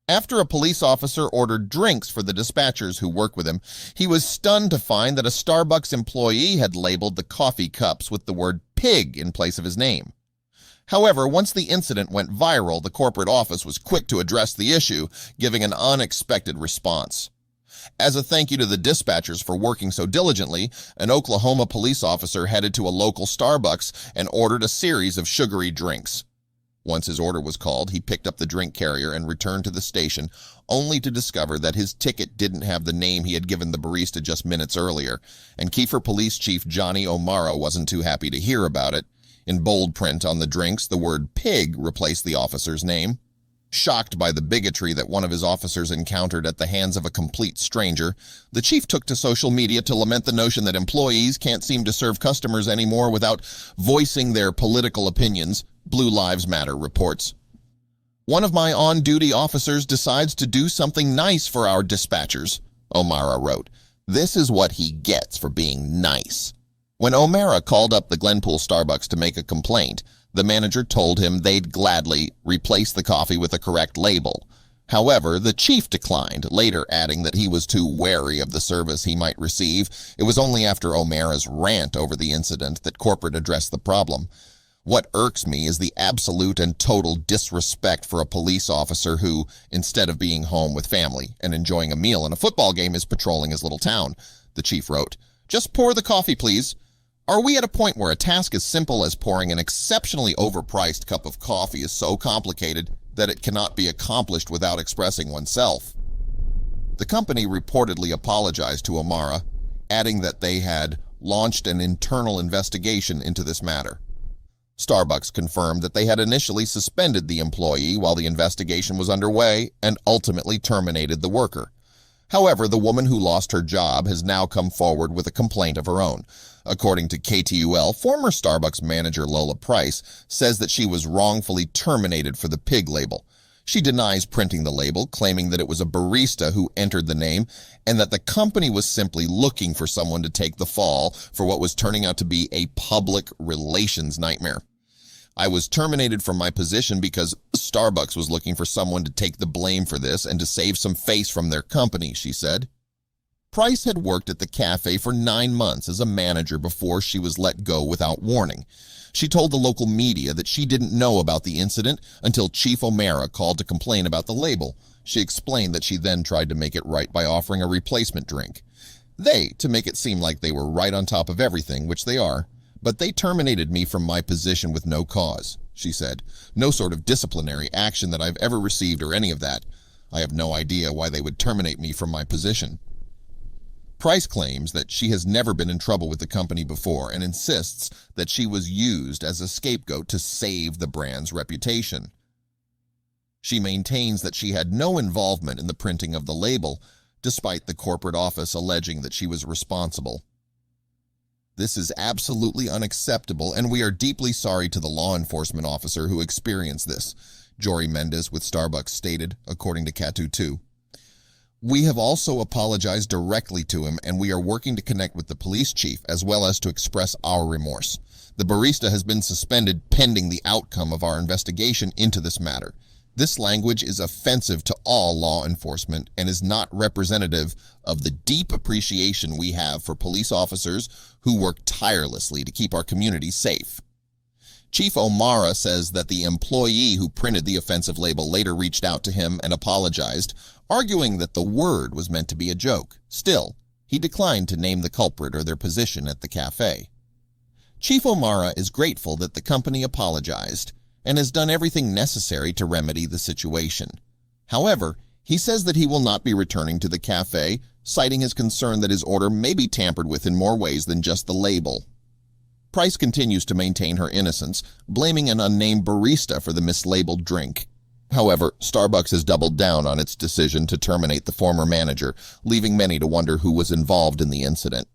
After a police officer ordered drinks for the dispatchers who work with him, he was stunned to find that a Starbucks employee had labeled the coffee cups with the word pig in place of his name. However, once the incident went viral, the corporate office was quick to address the issue, giving an unexpected response. As a thank you to the dispatchers for working so diligently, an Oklahoma police officer headed to a local Starbucks and ordered a series of sugary drinks. Once his order was called, he picked up the drink carrier and returned to the station, only to discover that his ticket didn't have the name he had given the barista just minutes earlier, and Kiefer Police Chief Johnny O'Mara wasn't too happy to hear about it. In bold print on the drinks, the word pig replaced the officer's name. Shocked by the bigotry that one of his officers encountered at the hands of a complete stranger, the chief took to social media to lament the notion that employees can't seem to serve customers anymore without voicing their political opinions, Blue Lives Matter reports. One of my on-duty officers decides to do something nice for our dispatchers, O'Mara wrote. This is what he gets for being nice. When O'Mara called up the Glenpool Starbucks to make a complaint, the manager told him they'd gladly replace the coffee with a correct label. However, the chief declined, later adding that he was too wary of the service he might receive. It was only after O'Mara's rant over the incident that corporate addressed the problem. What irks me is the absolute and total disrespect for a police officer who, instead of being home with family and enjoying a meal and a football game, is patrolling his little town, the chief wrote. Just pour the coffee, please. Are we at a point where a task as simple as pouring an exceptionally overpriced cup of coffee is so complicated that it cannot be accomplished without expressing oneself? The company reportedly apologized to O'Mara, adding that they had launched an internal investigation into this matter. Starbucks confirmed that they had initially suspended the employee while the investigation was underway and ultimately terminated the worker. However, the woman who lost her job has now come forward with a complaint of her own. According to KTUL, former Starbucks manager Lola Price says that she was wrongfully terminated for the pig label. She denies printing the label, claiming that it was a barista who entered the name and that the company was simply looking for someone to take the fall for what was turning out to be a public relations nightmare. I was terminated from my position because Starbucks was looking for someone to take the blame for this and to save some face from their company, she said. Price had worked at the cafe for 9 months as a manager before she was let go without warning. She told the local media that she didn't know about the incident until Chief O'Mara called to complain about the label. She explained that she then tried to make it right by offering a replacement drink. To make it seem like they were right on top of everything, which they are, but they terminated me from my position with no cause, she said. No sort of disciplinary action that I've ever received or any of that. I have no idea why they would terminate me from my position. Price claims that she has never been in trouble with the company before and insists that she was used as a scapegoat to save the brand's reputation. She maintains that she had no involvement in the printing of the label, despite the corporate office alleging that she was responsible. This is absolutely unacceptable, and we are deeply sorry to the law enforcement officer who experienced this, Jory Mendez with Starbucks stated, according to Catu 2. We have also apologized directly to him, and we are working to connect with the police chief as well as to express our remorse. The barista has been suspended pending the outcome of our investigation into this matter. This language is offensive to all law enforcement and is not representative of the deep appreciation we have for police officers who work tirelessly to keep our communities safe. Chief O'Mara says that the employee who printed the offensive label later reached out to him and apologized, arguing that the word was meant to be a joke. Still, he declined to name the culprit or their position at the cafe. Chief O'Mara is grateful that the company apologized and has done everything necessary to remedy the situation. However, he says that he will not be returning to the cafe, citing his concern that his order may be tampered with in more ways than just the label. Price continues to maintain her innocence, blaming an unnamed barista for the mislabeled drink. However, Starbucks has doubled down on its decision to terminate the former manager, leaving many to wonder who was involved in the incident.